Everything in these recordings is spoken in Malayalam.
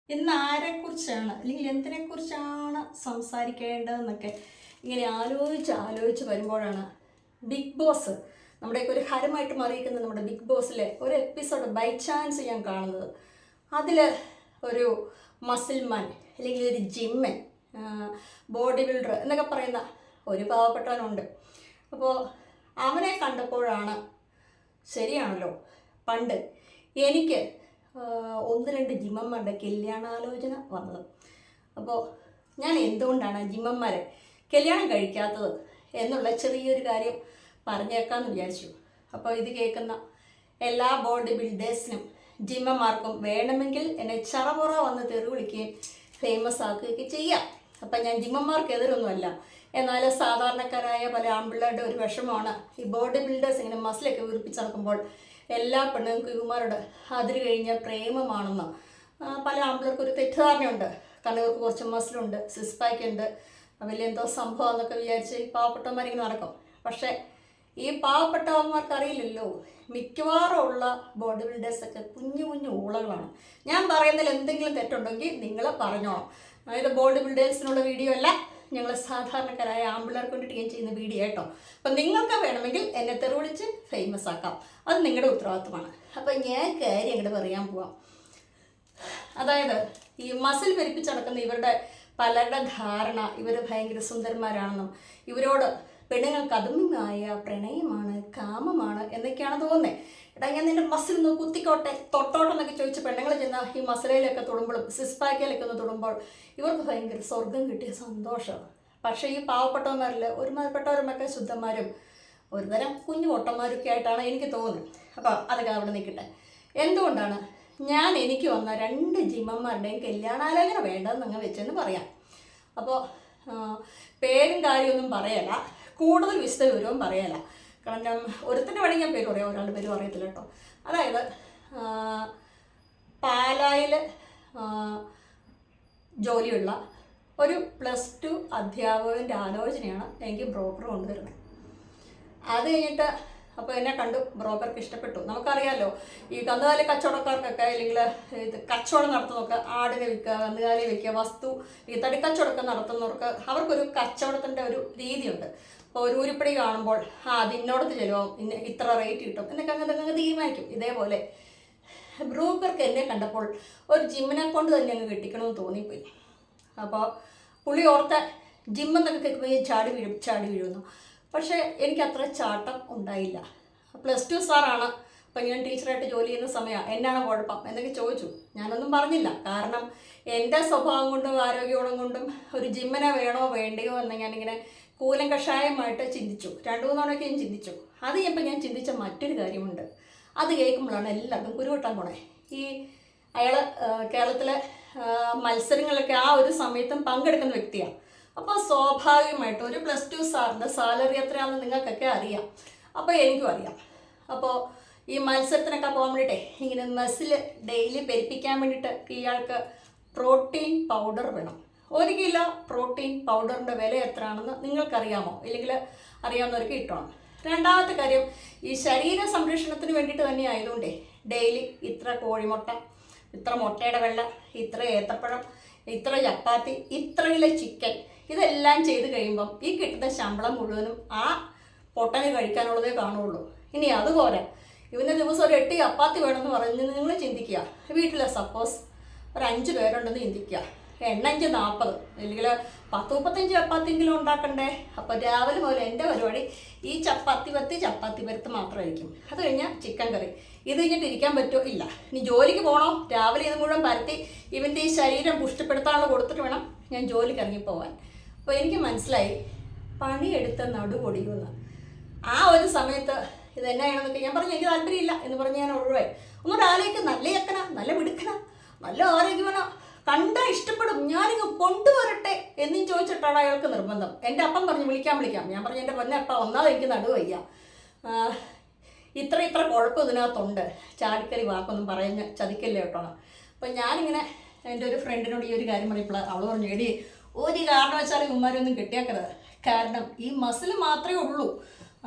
ഇന്ന് ആരെക്കുറിച്ചാണ് അല്ലെങ്കിൽ എന്തിനെക്കുറിച്ചാണ് സംസാരിക്കേണ്ടതെന്നൊക്കെ ഇങ്ങനെ ആലോചിച്ച് വരുമ്പോഴാണ് ബിഗ് ബോസ് നമ്മുടെയൊക്കെ ഒരു ഹരമായിട്ട് മാറിയിരിക്കുന്ന നമ്മുടെ ബിഗ് ബോസിലെ ഒരു എപ്പിസോഡ് ബൈ ചാൻസ് ഞാൻ കാണുന്നത്. അതിൽ ഒരു മസിൽമാൻ അല്ലെങ്കിൽ ഒരു ജിമ്മൻ, ബോഡി ബിൽഡർ എന്നൊക്കെ പറയുന്ന ഒരു പാവപ്പെട്ടവനുണ്ട്. അപ്പോൾ അവനെ കണ്ടപ്പോഴാണ് ശരിയാണല്ലോ, പണ്ട് എനിക്ക് ഒന്ന് രണ്ട് ജിമ്മന്മാരുടെ കല്യാണാലോചന വന്നത്. അപ്പോൾ ഞാൻ എന്തുകൊണ്ടാണ് ജിമ്മന്മാരെ കല്യാണം കഴിക്കാത്തത് എന്നുള്ള ചെറിയൊരു കാര്യം പറഞ്ഞേക്കാമെന്ന് വിചാരിച്ചു. അപ്പോൾ ഇത് കേൾക്കുന്ന എല്ലാ ബോഡി ബിൽഡേഴ്സിനും ജിമ്മന്മാർക്കും വേണമെങ്കിൽ എന്നെ ചറപുറ വന്ന് തെറി വിളിക്കുകയും ഫേമസ് ആക്കുകയൊക്കെ ചെയ്യാം. അപ്പം ഞാൻ ജിമ്മന്മാർക്ക് എതിരൊന്നുമല്ല. എന്നാൽ സാധാരണക്കാരായ പല ആൺപിള്ളേരുടെ ഒരു വിഷമമാണ് ഈ ബോഡി ബിൽഡേഴ്സ് ഇങ്ങനെ മസിലൊക്കെ വീർപ്പിച്ച് നടക്കുമ്പോൾ എല്ലാ പെണ്ണുങ്ങൾക്കും ഇവന്മാരുടെ അതിര് കഴിഞ്ഞ പ്രേമമാണെന്ന് പല ആമ്പിളർക്കും ഒരു തെറ്റിദ്ധാരണയുണ്ട്. കാരണം ഇവർക്ക് കുറച്ച് മസിലുണ്ട്, സിക്സ് പാക്ക് ഉണ്ട്, വലിയ എന്തോ സംഭവം എന്നൊക്കെ വിചാരിച്ച് ഈ പാവപ്പെട്ടവന്മാരിങ്ങനെ നടക്കും. പക്ഷേ ഈ പാവപ്പെട്ടവന്മാർക്ക് അറിയില്ലല്ലോ, മിക്കവാറും ഉള്ള ബോഡി ബിൽഡേഴ്സൊക്കെ കുഞ്ഞു കുഞ്ഞു ഊളകളാണ്. ഞാൻ പറയുന്നതിൽ എന്തെങ്കിലും തെറ്റുണ്ടെങ്കിൽ നിങ്ങൾ പറഞ്ഞോളാം. അതായത് ബോഡി ബിൽഡേഴ്സിനുള്ള വീഡിയോ അല്ല, ഞങ്ങൾ സാധാരണക്കാരായ ആമ്പിള്ളേർക്ക് വേണ്ടിയിട്ട് ഞാൻ ചെയ്യുന്ന വീഡിയോ കേട്ടോ. അപ്പം നിങ്ങൾക്ക് വേണമെങ്കിൽ എന്നെ തെറിവിളിച്ച് ഫേമസ് ആക്കാം, അത് നിങ്ങളുടെ ഉത്തരവാദിത്വമാണ്. അപ്പം ഞാൻ കാര്യം അങ്ങോട്ട് പറയാൻ പോവാം. അതായത് ഈ മസിൽ പെരുപ്പിച്ച് നടക്കുന്ന ഇവരുടെ പലരുടെ ധാരണ ഇവർ ഭയങ്കര സുന്ദരന്മാരാണെന്നും ഇവരോട് പെണ്ണുങ്ങൾക്ക് അതുമ്യമായ പ്രണയമാണ്, കാമമാണ് എന്നൊക്കെയാണ് തോന്നുന്നത്. എടാ, ഞാൻ നിന്റെ മസിൽ ഒന്ന് കുത്തിക്കോട്ടെ, തൊട്ടോട്ടെ എന്നൊക്കെ ചോദിച്ച് പെണ്ണുങ്ങൾ ചെന്ന ഈ മസിലയിലൊക്കെ തൊടുമ്പോഴും സിക്സ് പാക്കിലൊക്കെ ഒന്ന് തൊടുമ്പോൾ ഇവർക്ക് ഭയങ്കര സ്വർഗം കിട്ടിയ സന്തോഷമാണ്. പക്ഷേ ഈ പാവപ്പെട്ടവന്മാരിൽ ഒരുമാതിരിപ്പെട്ടവരുമൊക്കെ ശുദ്ധന്മാരും ഒരുതരം കുഞ്ഞു പൊട്ടന്മാരൊക്കെ ആയിട്ടാണ് എനിക്ക് തോന്നുന്നത്. അപ്പോൾ അതൊക്കെ അവിടെ നിൽക്കട്ടെ. എന്തുകൊണ്ടാണ് ഞാൻ എനിക്ക് വന്ന രണ്ട് ജിമ്മന്മാരുടെയും കല്യാണാലോചന വേണ്ടതെന്ന് അങ്ങ് വെച്ചെന്ന് പറയാം. അപ്പോൾ പേരും കാര്യമൊന്നും പറയല, കൂടുതൽ വിശദ വിവരവും പറയല. കാരണം ഒരുത്തിൻ്റെ വേണമെങ്കിൽ ഞാൻ പേര് പറയാം, ഒരാളുടെ പേര് പറയത്തില്ല കേട്ടോ. അതായത് പാലായിൽ ജോലിയുള്ള ഒരു +2 അധ്യാപകൻ്റെ ആലോചനയാണ് എനിക്ക് ബ്രോക്കർ കൊണ്ടുവരുന്നത്. അത് കഴിഞ്ഞിട്ട് അപ്പോൾ എന്നെ കണ്ടു, ബ്രോക്കർക്ക് ഇഷ്ടപ്പെട്ടു. നമുക്കറിയാമല്ലോ, ഈ കന്നുകാലി കച്ചവടക്കാർക്കൊക്കെ അല്ലെങ്കിൽ ഇത് കച്ചവടം നടത്തുന്നവർക്ക്, ആടിനെ വിൽക്കുക, കന്നുകാലി വിൽക്കുക, വസ്തു ഈ തടിക്കച്ചവടമൊക്കെ നടത്തുന്നവർക്ക് അവർക്കൊരു കച്ചവടത്തിൻ്റെ ഒരു രീതിയുണ്ട്. അപ്പോൾ ഒരു ഉരുപ്പടി കാണുമ്പോൾ അത് ഇന്നോടത്ത് ചെലവാകും, ഇത്ര റേറ്റ് കിട്ടും എന്നൊക്കെ അങ്ങ് തീരുമാനിക്കും. ഇതേപോലെ ബ്രോക്കർക്ക് എന്നെ കണ്ടപ്പോൾ ഒരു ജിമ്മിനെ കൊണ്ട് തന്നെ അങ്ങ് കെട്ടിക്കണമെന്ന് തോന്നിപ്പോയി. അപ്പോൾ പുള്ളി ഓർത്ത ജിമ്മെന്നൊക്കെ കേൾക്കുമ്പോൾ ചാടി വീഴുന്നു. പക്ഷേ എനിക്ക് അത്ര ചാട്ടം ഉണ്ടായില്ല. +2 സാറാണ്. അപ്പം ഞാൻ ടീച്ചറായിട്ട് ജോലി ചെയ്യുന്ന സമയമാണ്, എന്നാണ് കുഴപ്പം എന്നൊക്കെ ചോദിച്ചു. ഞാനൊന്നും പറഞ്ഞില്ല. കാരണം എൻ്റെ സ്വഭാവം കൊണ്ടും ആരോഗ്യഗുണം കൊണ്ടും ഒരു ജിമ്മിനെ വേണോ വേണ്ടയോ എന്ന് ഞാനിങ്ങനെ കൂലം കഷായമായിട്ട് ചിന്തിച്ചു. 2-3 തവണയൊക്കെ ഞാൻ ചിന്തിച്ചു. അത് കഴിഞ്ഞപ്പോൾ ഞാൻ ചിന്തിച്ച മറ്റൊരു കാര്യമുണ്ട്. അത് കേൾക്കുമ്പോഴാണ് എല്ലാവർക്കും കുരുവെട്ടാൻ പോണേ. ഈ അയാൾ കേരളത്തിലെ മത്സരങ്ങളിലൊക്കെ ആ ഒരു സമയത്തും പങ്കെടുക്കുന്ന വ്യക്തിയാണ്. അപ്പോൾ സ്വാഭാവികമായിട്ട് ഒരു +2 സാറിൻ്റെ സാലറി എത്രയാണെന്ന് നിങ്ങൾക്കൊക്കെ അറിയാം, അപ്പോൾ എനിക്കും അറിയാം. അപ്പോൾ ഈ മത്സരത്തിനൊക്കെ പോകാൻ വേണ്ടിയിട്ടേ ഇങ്ങനെ മസിൽ ഡെയിലി പെരുപ്പിക്കാൻ വേണ്ടിയിട്ട് ഇയാൾക്ക് പ്രോട്ടീൻ പൗഡർ വേണം. 1 കിലോ പ്രോട്ടീൻ പൗഡറിൻ്റെ വില എത്രയാണെന്ന് നിങ്ങൾക്കറിയാമോ? ഇല്ലെങ്കിൽ അറിയാവുന്നവർക്ക് ഇട്ടോണം. രണ്ടാമത്തെ കാര്യം, ഈ ശരീര സംരക്ഷണത്തിന് വേണ്ടിയിട്ട് തന്നെ ആയതുകൊണ്ടേ ഡെയിലി ഇത്ര കോഴിമുട്ട, ഇത്ര മുട്ടയുടെ വെള്ള, ഇത്ര ഏത്തപ്പഴം, ഇത്ര ചപ്പാത്തി, ഇത്ര കിലോ ചിക്കൻ, ഇതെല്ലാം ചെയ്ത് കഴിയുമ്പം ഈ കിട്ടുന്ന ശമ്പളം മുഴുവനും ആ പൊട്ടന് കഴിക്കാനുള്ളതേ കാണുള്ളൂ. ഇനി അതുപോലെ ഇവൻ്റെ ദിവസം ഒരു 8 ചപ്പാത്തി വേണമെന്ന് പറഞ്ഞ് നിങ്ങൾ ചിന്തിക്കുക. വീട്ടിൽ സപ്പോസ് ഒരു 5 പേരുണ്ടെന്ന് ചിന്തിക്കുക. എണ്ണ 5 40, അല്ലെങ്കിൽ 10-35 ചപ്പാത്തിയെങ്കിലും ഉണ്ടാക്കണ്ടേ. അപ്പോൾ രാവിലെ മുതൽ എൻ്റെ പരിപാടി ഈ ചപ്പാത്തി പരത്ത് മാത്രമായിരിക്കും. അത് കഴിഞ്ഞാൽ ചിക്കൻ കറി. ഇത് കഴിഞ്ഞിട്ട് ഇരിക്കാൻ പറ്റുമോ? ഇല്ല. ഇനി ജോലിക്ക് പോകണോ? രാവിലെ ഇത് മുഴുവൻ പരത്തി ഇവൻ്റെ ഈ ശരീരം പുഷ്ടിപ്പെടുത്താനുള്ള കൊടുത്തിട്ട് വേണം ഞാൻ ജോലിക്ക് ഇറങ്ങിപ്പോവാൻ. അപ്പോൾ എനിക്ക് മനസ്സിലായി, പണിയെടുത്ത നടുപൊടിയുമെന്ന്. ആ ഒരു സമയത്ത് ഇതെന്നാണെന്നൊക്കെ ഞാൻ പറഞ്ഞു, എനിക്ക് താല്പര്യമില്ല എന്ന് പറഞ്ഞ് ഞാൻ ഒഴിവായി. ഒന്നുകൂടെ ആലോചിക്കും, നല്ല ചക്കന, നല്ല മിടുക്കന, നല്ല ആരോഗ്യവനോ, കണ്ടാൽ ഇഷ്ടപ്പെടും, ഞാനിങ്ങ് കൊണ്ടുവരട്ടെ എന്നും ചോദിച്ചിട്ടാണ് അയാൾക്ക് നിർബന്ധം. എൻ്റെ അപ്പം പറഞ്ഞു വിളിക്കാം. ഞാൻ പറഞ്ഞു, എൻ്റെ പൊന്നപ്പം ഒന്നാമത് എനിക്ക് നടുവയ്യ, ഇത്ര കുഴപ്പം ഇതിനകത്തുണ്ട്, ചാടിക്കറി വാക്കൊന്നും പറഞ്ഞ് ചതിക്കല്ലേ കേട്ടോ. അപ്പം ഞാനിങ്ങനെ എൻ്റെ ഒരു ഫ്രണ്ടിനോട് ഈ ഒരു കാര്യം പറഞ്ഞപ്പോൾ അവൾ പറഞ്ഞു, എടി ഒരു കാരണവശാലും ഇവന്മാരൊന്നും കെട്ടിയാക്കരുത്. കാരണം ഈ മസിൽ മാത്രമേ ഉള്ളൂ.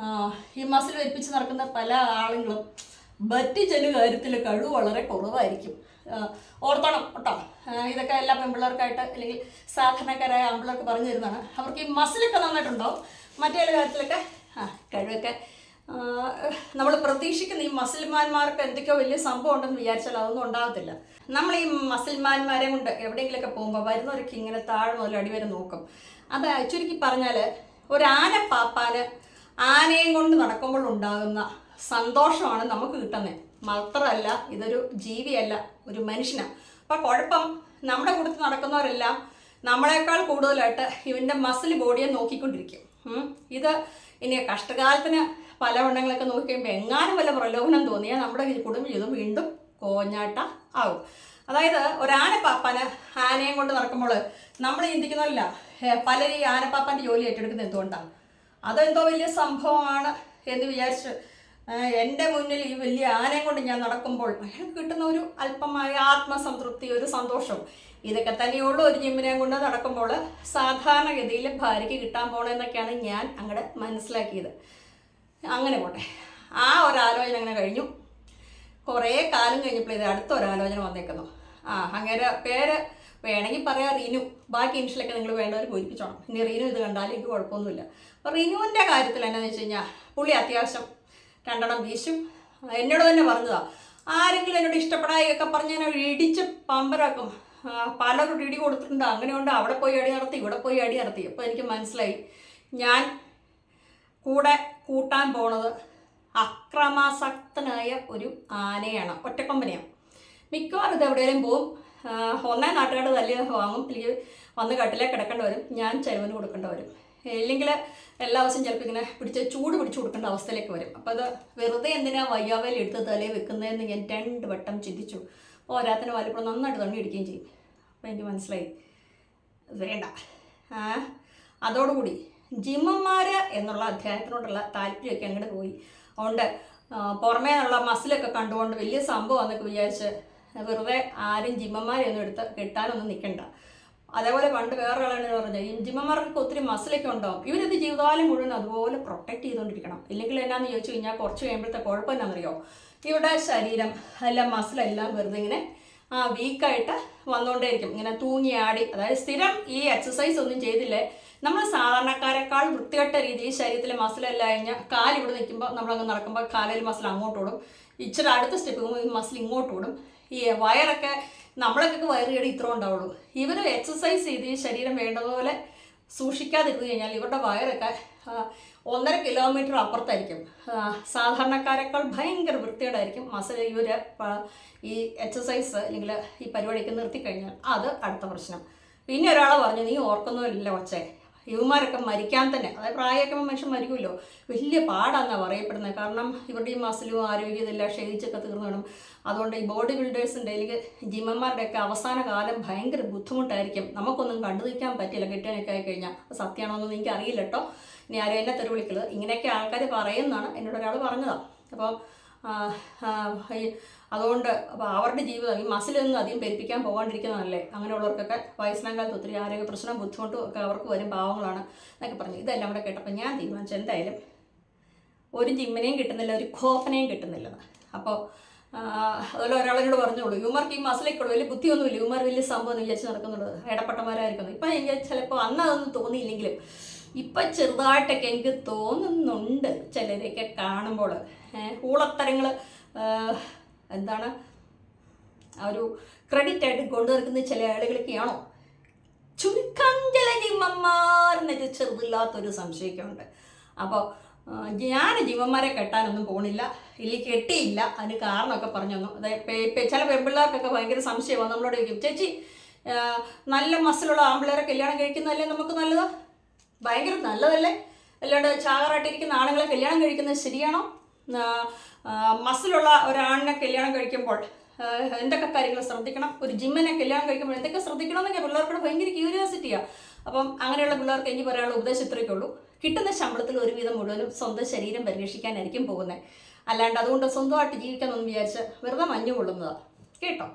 ഈ മസിൽ വെപ്പിച്ച് നടക്കുന്ന പല ആളുകളും ബറ്റിച്ചൊരു കാര്യത്തിൽ കഴിവ് വളരെ കുറവായിരിക്കും. ഓർത്തണം കേട്ടോ. ഇതൊക്കെ എല്ലാ പെൺപിള്ളേർക്കായിട്ട് അല്ലെങ്കിൽ സാധാരണക്കാരായ ആൺപിള്ളേർക്ക് പറഞ്ഞു തരുന്നതാണ്. അവർക്ക് ഈ മസിലൊക്കെ നന്നായിട്ടുണ്ടാവും, മറ്റേ കാര്യത്തിലൊക്കെ കഴിവൊക്കെ നമ്മൾ പ്രതീക്ഷിക്കുന്ന ഈ മസിൽമാന്മാർക്ക് എന്തൊക്കെയോ വലിയ സംഭവം ഉണ്ടെന്ന് വിചാരിച്ചാൽ അതൊന്നും ഉണ്ടാകത്തില്ല. നമ്മൾ ഈ മസിൽമാന്മാരെ കൊണ്ട് എവിടെയെങ്കിലുമൊക്കെ പോകുമ്പോൾ വരുന്നവരൊക്കെ ഇങ്ങനെ താഴെ മുതൽ അടിവരെ നോക്കും. അത് ചുരുക്കി പറഞ്ഞാൽ ഒരു ആനപ്പാപ്പാന് ആനയും കൊണ്ട് നടക്കുമ്പോൾ ഉണ്ടാകുന്ന സന്തോഷമാണ് നമുക്ക് കിട്ടുന്നത്. മാത്രമല്ല ഇതൊരു ജീവിയല്ല, ഒരു മനുഷ്യനാണ്. അപ്പം കുഴപ്പം നമ്മുടെ കൂട്ടത്തിൽ നടക്കുന്നവരെല്ലാം നമ്മളെക്കാൾ കൂടുതലായിട്ട് ഇവൻ്റെ മസിൽ ബോഡിയെ നോക്കിക്കൊണ്ടിരിക്കും. ഇത് ഇനി കഷ്ടകാലത്തിന് പല വണ്ണങ്ങളൊക്കെ നോക്കി കഴിയുമ്പോൾ എങ്ങാനും വല്ല പ്രലോഭനം തോന്നിയാൽ നമ്മുടെ കുടുംബ ജീവിതം വീണ്ടും കോഞ്ഞാട്ട ആവും. അതായത് ഒരാനപ്പാപ്പാന് ആനയും കൊണ്ട് നടക്കുമ്പോൾ നമ്മൾ ചിന്തിക്കുന്നില്ല പലരും ഈ ആനപ്പാപ്പാൻ്റെ ജോലി ഏറ്റെടുക്കുന്നത് എന്തുകൊണ്ടാണ്, അതെന്തോ വലിയ സംഭവമാണ് എന്ന് വിചാരിച്ച് എൻ്റെ മുന്നിൽ ഈ വലിയ ആനയും കൊണ്ട് ഞാൻ നടക്കുമ്പോൾ അയാൾക്ക് കിട്ടുന്ന ഒരു അല്പമായ ആത്മസംതൃപ്തി, ഒരു സന്തോഷം, ഇതൊക്കെ തന്നെയുള്ളൂ ഒരു ജിമ്മിനെയും കൊണ്ട് നടക്കുമ്പോൾ സാധാരണഗതിയിൽ ഭാര്യയ്ക്ക് കിട്ടാൻ പോകണമെന്നൊക്കെയാണ് ഞാൻ അങ്ങോട്ട് മനസ്സിലാക്കിയത്. അങ്ങനെ പോട്ടെ, ആ ഒരാലോചന അങ്ങനെ കഴിഞ്ഞു. കുറേ കാലം കഴിഞ്ഞപ്പോൾ ഇത് അടുത്തൊരാലോചന വന്നേക്കുന്നു. അങ്ങനെ പേര് വേണമെങ്കിൽ പറയാം റീനു, ബാക്കി ഇൻഷിലൊക്കെ നിങ്ങൾ വേണ്ടവർ പൂരിപ്പിച്ചോണം. ഇനി റീനു ഇത് കണ്ടാലും എനിക്ക് കുഴപ്പമൊന്നുമില്ല. അപ്പോൾ റീനുവിൻ്റെ കാര്യത്തിൽ എന്നാന്ന് വെച്ച് കഴിഞ്ഞാൽ പുള്ളി അത്യാവശ്യം രണ്ടെണ്ണം വീശും. എന്നോട് തന്നെ പറഞ്ഞതാണ്, ആരെങ്കിലും എന്നോട് ഇഷ്ടപ്പെടായൊക്കെ പറഞ്ഞ് ഞാൻ ഇടിച്ച് പമ്പരാക്കും. പലരും ഇടി കൊടുത്തിട്ടുണ്ട്. അങ്ങനെയുണ്ട്, അവിടെ പോയി അടി നടത്തി, ഇവിടെ പോയി അടി നടത്തി. അപ്പോൾ എനിക്ക് മനസ്സിലായി ഞാൻ കൂടെ കൂട്ടാൻ പോണത് അക്രമാസക്തനായ ഒരു ആനയാണ്, ഒറ്റക്കൊമ്പനെയാണ്. മിക്കവാറും ഇത് എവിടെയെങ്കിലും പോവും. ഒന്നേ നാട്ടുകാർ തല്ലി വാങ്ങും, അല്ലെങ്കിൽ വന്ന് കട്ടിലേ കിടക്കേണ്ടി വരും, ഞാൻ ചെലവിന് കൊടുക്കേണ്ടി വരും. ഇല്ലെങ്കിൽ എല്ലാ ദിവസവും ചിലപ്പോൾ ഇങ്ങനെ ചൂട് പിടിച്ചു കൊടുക്കേണ്ട അവസ്ഥയിലേക്ക് വരും. അപ്പോൾ അത് വെറുതെ എന്തിനാ വയ്യാവേലി എടുത്ത് തലേ വെക്കുന്നതെന്ന് ഞാൻ 2 വട്ടം ചിന്തിച്ചു. ഓരോത്തിന് വലിപ്പം നന്നായിട്ട് തണ്ണി ഇടിക്കുകയും ചെയ്യും. അപ്പോൾ എനിക്ക് മനസ്സിലായി വേണ്ട. അതോടുകൂടി ജിമ്മന്മാർ എന്നുള്ള അധ്യായത്തിനോടുള്ള താല്പര്യമൊക്കെ അങ്ങോട്ട് പോയി. അതുകൊണ്ട് പുറമേ നിന്നുള്ള മസിലൊക്കെ കണ്ടുകൊണ്ട് വലിയ സംഭവം എന്നൊക്കെ വിചാരിച്ച് വെറുതെ ആരും ജിമ്മന്മാരെയൊന്നും എടുത്ത് കെട്ടാനൊന്നും നിൽക്കണ്ട. അതേപോലെ പണ്ട് വേറൊരാളാണ് പറഞ്ഞത്, ഈ ജിമ്മന്മാർക്കൊക്കെ ഒത്തിരി മസിലൊക്കെ ഉണ്ടാവും, ഇവരിത് ജീവിതകാലം മുഴുവൻ അതുപോലെ പ്രൊട്ടക്ട് ചെയ്തുകൊണ്ടിരിക്കണം. ഇല്ലെങ്കിൽ എന്നാന്ന് ചോദിച്ചു കഴിഞ്ഞാൽ കുറച്ച് കഴിയുമ്പോഴത്തെ കുഴപ്പം എന്നാണെന്നറിയോ, ഇവിടെ ശരീരം എല്ലാം മസിലെല്ലാം വെറുതെ ഇങ്ങനെ വീക്കായിട്ട് വന്നുകൊണ്ടേയിരിക്കും, ഇങ്ങനെ തൂങ്ങിയാടി. അതായത് സ്ഥിരം ഈ എക്സസൈസ് ഒന്നും ചെയ്തില്ലേ നമ്മൾ സാധാരണക്കാരെക്കാൾ വൃത്തികെട്ട രീതിയിൽ ശരീരത്തിലെ മസിലെല്ലാം കഴിഞ്ഞാൽ കാലിവിടെ നിൽക്കുമ്പോൾ നമ്മളങ്ങ് നടക്കുമ്പോൾ കാലിൽ മസിൽ അങ്ങോട്ടോടും, ഇച്ചിരി അടുത്ത സ്റ്റെപ്പ് ഈ മസിൽ ഇങ്ങോട്ടോടും. ഈ വയറൊക്കെ നമ്മളൊക്കെ വയറ് കേടി ഇത്ര ഉണ്ടാവുള്ളൂ. ഇവർ എക്സസൈസ് ചെയ്ത് ഈ ശരീരം വേണ്ടതുപോലെ സൂക്ഷിക്കാതിരുന്നു കഴിഞ്ഞാൽ ഇവരുടെ വയറൊക്കെ 1.5 കിലോമീറ്റർ അപ്പുറത്തായിരിക്കും. സാധാരണക്കാരെക്കാൾ ഭയങ്കര വൃത്തിയോടായിരിക്കും മസിൽ. ഇവർ ഈ എക്സസൈസ് അല്ലെങ്കിൽ ഈ പരിപാടിയൊക്കെ നിർത്തിക്കഴിഞ്ഞാൽ അത് അടുത്ത പ്രശ്നം. പിന്നെ ഒരാൾ പറഞ്ഞു, നീ ഓർക്കുന്നുമില്ല കൊച്ചേ, ഇവന്മാരൊക്കെ മരിക്കാൻ തന്നെ, അതായത് പ്രായമൊക്കെ മനുഷ്യൻ മരിക്കുമല്ലോ, വലിയ പാടാണെന്നാണ് പറയപ്പെടുന്നത്. കാരണം ഇവരുടെ ഈ മസിലും ആരോഗ്യമില്ല, ക്ഷയിച്ചൊക്കെ തീർന്നു വേണം. അതുകൊണ്ട് ഈ ബോഡി ബിൽഡേഴ്സിൻ്റെ അല്ലെങ്കിൽ ജിമ്മന്മാരുടെയൊക്കെ അവസാന കാലം ഭയങ്കര ബുദ്ധിമുട്ടായിരിക്കും. നമുക്കൊന്നും കണ്ടു നിൽക്കാൻ പറ്റില്ല കെട്ടിയാനൊക്കെ ആയി കഴിഞ്ഞാൽ. സത്യമാണോ എന്നൊന്നും എനിക്ക് അറിയില്ല കേട്ടോ, ഇനി ആരും എന്നെ തെരുവിളിക്കരുത്. ഇങ്ങനെയൊക്കെ ആൾക്കാർ പറയുന്നതാണ്, എന്നോട് ഒരാൾ പറഞ്ഞതാണ്. അപ്പോൾ അതുകൊണ്ട് അപ്പോൾ അവരുടെ ജീവിതം ഈ മസിലൊന്നും അധികം പെരുപ്പിക്കാൻ പോകാണ്ടിരിക്കുന്നതല്ലേ. അങ്ങനെയുള്ളവർക്കൊക്കെ വയസ്സാം കാലത്ത് ഒത്തിരി ആരോഗ്യ പ്രശ്നം ബുദ്ധിമുട്ടും ഒക്കെ അവർക്ക് വരും, പാവങ്ങളാണ് എന്നൊക്കെ പറഞ്ഞു. ഇതെല്ലാം കൂടെ കേട്ടപ്പോൾ ഞാൻ തീരുമാനിച്ചു എന്തായാലും ഒരു ജിമ്മിനെയും കിട്ടുന്നില്ല, ഒരു ഖോഫനെയും കിട്ടുന്നില്ലെന്ന്. അപ്പോൾ അതുപോലെ ഒരാളോട് പറഞ്ഞോളൂ, ഇവന്മാർക്ക് ഈ മസിലേക്കുള്ളൂ, വലിയ ബുദ്ധിയൊന്നുമില്ല, ഇവന്മാർ വലിയ സംഭവം എന്ന് വിചാരിച്ച് നടക്കുന്നുള്ളത് ഇടപെട്ടമാരായിരിക്കുന്നു. ഇപ്പം എനിക്ക് ചിലപ്പോൾ അന്ന് അതൊന്നും തോന്നിയില്ലെങ്കിലും ഇപ്പം ചെറുതായിട്ടൊക്കെ എനിക്ക് തോന്നുന്നുണ്ട് ചിലരെയൊക്കെ കാണുമ്പോൾ. ഊളത്തരങ്ങൾ എന്താണ് ഒരു ക്രെഡിറ്റ് ആയിട്ട് കൊണ്ടുവരുന്ന ചില ആളുകളൊക്കെയാണോ ചുരുക്കം ചില ജിമ്മന്മാരെന്നൊക്കെ ചെറുതില്ലാത്തൊരു സംശയമൊക്കെ ഉണ്ട്. അപ്പോൾ ഞാൻ ജിമ്മന്മാരെ കെട്ടാനൊന്നും പോണില്ല, ഇല്ലെങ്കിൽ കെട്ടിയില്ല. അതിന് കാരണമൊക്കെ പറഞ്ഞു തന്നു. അതായത് ചില പെൺപിള്ളേർക്കൊക്കെ ഭയങ്കര സംശയമാണ്. നമ്മളോട് ചോദിക്കും, ചേച്ചി നല്ല മസിലുള്ള ആൺപിള്ളേരെ കല്യാണം കഴിക്കുന്നതല്ലേ നമുക്ക് നല്ലതാ, ഭയങ്കര നല്ലതല്ലേ, അല്ലാണ്ട് ചാകറായിട്ടിരിക്കുന്ന ആണുങ്ങളെ കല്യാണം കഴിക്കുന്നത് ശരിയാണോ, മസിലുള്ള ഒരാണിനെ കല്യാണം കഴിക്കുമ്പോൾ എന്തൊക്കെ കാര്യങ്ങൾ ശ്രദ്ധിക്കണം, ഒരു ജിമ്മിനെ കല്യാണം കഴിക്കുമ്പോൾ എന്തൊക്കെ ശ്രദ്ധിക്കണം എന്നൊക്കെ പിള്ളേർക്കൂടെ ഭയങ്കര ക്യൂരിയോസിറ്റിയാണ്. അപ്പം അങ്ങനെയുള്ള പിള്ളേർക്ക് എനിക്ക് പറയാനുള്ള ഉപദേശം ഇത്രയൊക്കെ ഉള്ളൂ, കിട്ടുന്ന ശമ്പളത്തിൽ ഒരുവിധം മുഴുവനും സ്വന്തം ശരീരം പരിരക്ഷിക്കാനായിരിക്കും പോകുന്നത്. അല്ലാണ്ട് അതുകൊണ്ട് സ്വന്തമായിട്ട് ജീവിക്കാമെന്നൊന്നും വിചാരിച്ച് വെറുതെ മഞ്ഞു കൊള്ളുന്നതാണ് കേട്ടോ.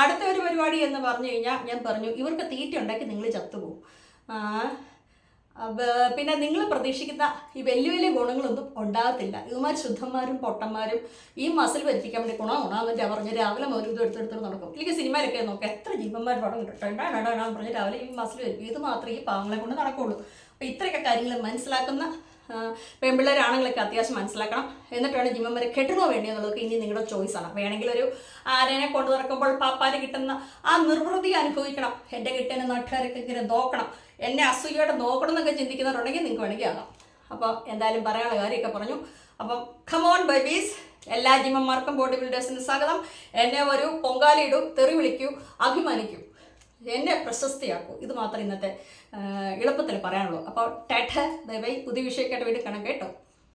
അടുത്ത ഒരു പരിപാടി എന്ന് പറഞ്ഞു കഴിഞ്ഞാൽ ഞാൻ പറഞ്ഞു, ഇവർക്ക് തീറ്റ ഉണ്ടാക്കി നിങ്ങൾ ചത്തുപോകും. പിന്നെ നിങ്ങൾ പ്രതീക്ഷിക്കുന്ന ഈ വലിയ വലിയ ഗുണങ്ങളൊന്നും ഉണ്ടാകത്തില്ല. ഇവന്മാർ ശുദ്ധന്മാരും പൊട്ടന്മാരും ഈ മസിൽ വരുത്തിക്കാൻ വേണ്ടി ഗുണമെന്ന് പറഞ്ഞ് രാവിലെ മുതൽ ഇത് എടുത്തെടുത്ത് നടക്കും. എനിക്ക് സിനിമയിലൊക്കെ നോക്കാം, എത്ര ജീവന്മാർ പടം കിട്ടും പറഞ്ഞ് രാവിലെ ഈ മസിൽ വരും. ഇത് മാത്രമേ ഈ പാവങ്ങളെ കൊണ്ട് നടക്കുള്ളൂ. അപ്പോൾ ഇത്രയൊക്കെ കാര്യങ്ങൾ മനസ്സിലാക്കുന്ന പെൺപിള്ളേരാണെങ്കിലൊക്കെ അത്യാവശ്യം മനസ്സിലാക്കണം. എന്നിട്ട് വേണം ജിമ്മന്മാരെ കെട്ടണോ വേണ്ടി എന്നുള്ളത് ഇനി നിങ്ങളുടെ ചോയ്സാണ്. വേണമെങ്കിൽ ഒരു ആനേനെ കൊണ്ടു നടക്കുമ്പോൾ പാപ്പാന് കിട്ടുന്ന ആ നിർവൃതി അനുഭവിക്കണം. എൻ്റെ കിട്ടുന്ന നാട്ടുകാരൊക്കെ ഇങ്ങനെ നോക്കണം, എന്നെ അസൂയയോടെ നോക്കണം എന്നൊക്കെ ചിന്തിക്കുന്നവരുണ്ടെങ്കിൽ നിങ്ങൾക്ക് വേണമെങ്കിൽ ആകാം. അപ്പോൾ എന്തായാലും പറയാനുള്ള കാര്യമൊക്കെ പറഞ്ഞു. അപ്പം കമോൺ ബേബീസ്, എല്ലാ ജിമ്മന്മാർക്കും ബോഡി ബിൽഡേഴ്സിന് സ്വാഗതം. എന്നെ ഒരു പൊങ്കാലയിടൂ, തെറി വിളിക്കൂ, അഭിമാനിക്കൂ, എന്നെ പ്രശസ്തിയാക്കൂ. ഇത് മാത്രം ഇന്നത്തെ എളുപ്പത്തിൽ പറയാനുള്ളൂ. അപ്പോൾ ടാറ്റ ബൈ ബൈ. പുതിയ വിഷയമൊക്കെ ആയിട്ട് വീണ്ടും കാണാം കേട്ടോ.